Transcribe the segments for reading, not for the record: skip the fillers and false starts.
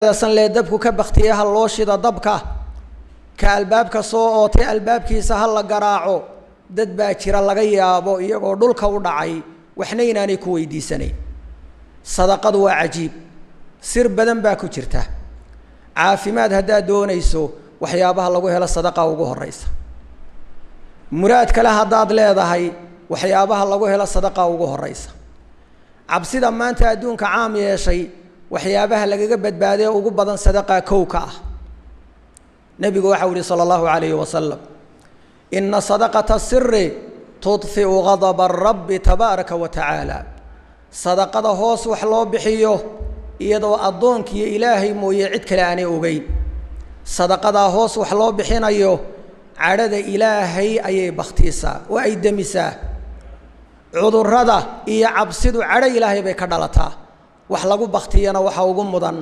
san le dabku ka baqtiyaha loo shida dabka ka albaabka soo ootay albaabkiisa hal la garaaco dad baa jira laga yaabo iyagoo dhulka u dhacay waxna inaanay ku weydiisanay sadaqadu waa cajiib sir badan baa ku jirta caafimaad hadaa doonayso waxyaabaha lagu helo sadaqa ugu horeysa muraad kale hadaad leedahay waxyaabaha lagu helo sadaqa ugu horeysa cabsida maanta adduunka caam yeeshay waxyaabaha lagaga badbaaday ugu badan sadaqa kowka ah nabigu waxa uu sallallahu alayhi wa sallam inna sadaqata sirri tudfi'u ghadab ar-rabb tabaaraka wa ta'ala sadaqada hoos wax loo bixiyo iyadoo adoonkiyo ilaahay mooyee cid kale aanay ogeyn sadaqada hoos wax loo bixinayo cadada ilaahay ayay baqtiisa oo ay damisaa cudurrada iyo cabsidu cadha ilaahay bay ka dhalataa wax lagu baqtiyana waxa ugu mudan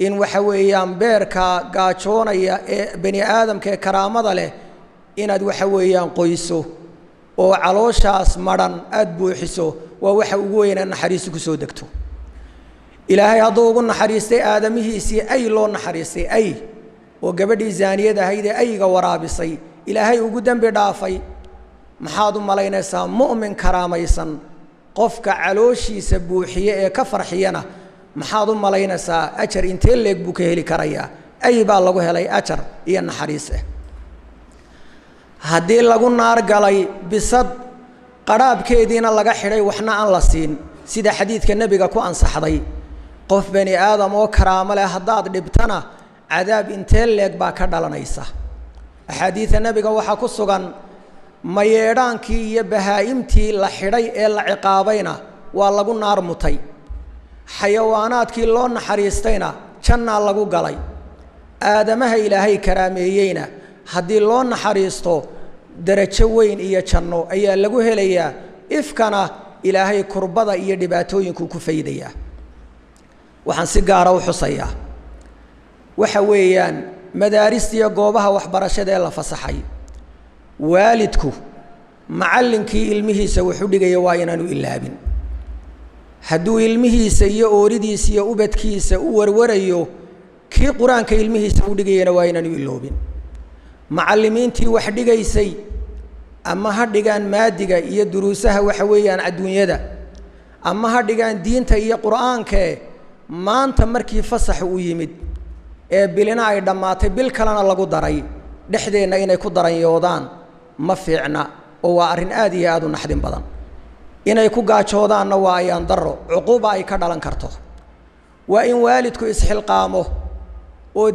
in waxa weeyaan beerka gaajoonaya ee bani aadamka karaamada leh inaad waxa weeyaan qoyso oo calooshaas maran aad buuxiso waa waxa ugu weyn naxariisu ku soo degto ilaahay hadduu ugu naxariistay aadamihiisii ay loo naxariistay ay oo gabadhii zaaniyada ahayd ee ayga waraabisay ilaahay ugu dambi dhaafay maxaad u malaynaysaa mu'min karaamaysan qofka calooshiisa buuxiye ee ka farxiyana maxaad u malaynaysaa ajar intee leeg buu ka heli karayaa ay baa lagu helay ajar iyo naxariis haddii lagu naar galay bisad qaraabkeediina laga xidhay waxna aan la siin sida xadiidka nabiga ku ansaxday qof bani aadam oo karaamo leh haddaad dhibtana cadaab intee leeg baa ka dhalanaysa axaadiidka nabiga waxaa ku sugan mayeedhaankii iyo bahaa'imtii la xidhay ee la ciqaabayna waa lagu naar mutay xayawaanaadkii loo naxariistayna jannaa lagu galay aadamaha ilaahay karaameeyeyna haddii loo naxariisto darajo weyn iyo janno ayaa lagu helayaa ifkana ilaahay kurbada iyo dhibaatooyinku ku faydayaa waxaan si gaara u xusayaa waxa weeyaan madaarista iyo goobaha waxbarashada ee la fasaxay waalidku macallinkii ilmihiisa wuxuu dhigaya waa inaanu ilaabin hadduu ilmihiisa iyo ooridiisa iyo ubadkiisa u warwarayo kii quraanka ilmihiisa u dhigayana waa inaanu iloobin macallimiintii wax dhigaysay ama ha dhigaan maadiga iyo duruusaha waxa weeyaan adduunyada ama ha dhigaan diinta iyo quraanka maanta markii fasax u yimid ee bilina ay dhamaatay bil kalena lagu daray dhexdeena inay ku daranyoodaan ma fiicna oo waa arin aad iyo aad u naxdin badan inay ku gaajoodaanna waa ayaan daro cuquba ay ka dhalan karto waa in waalidku isxilqaamo oo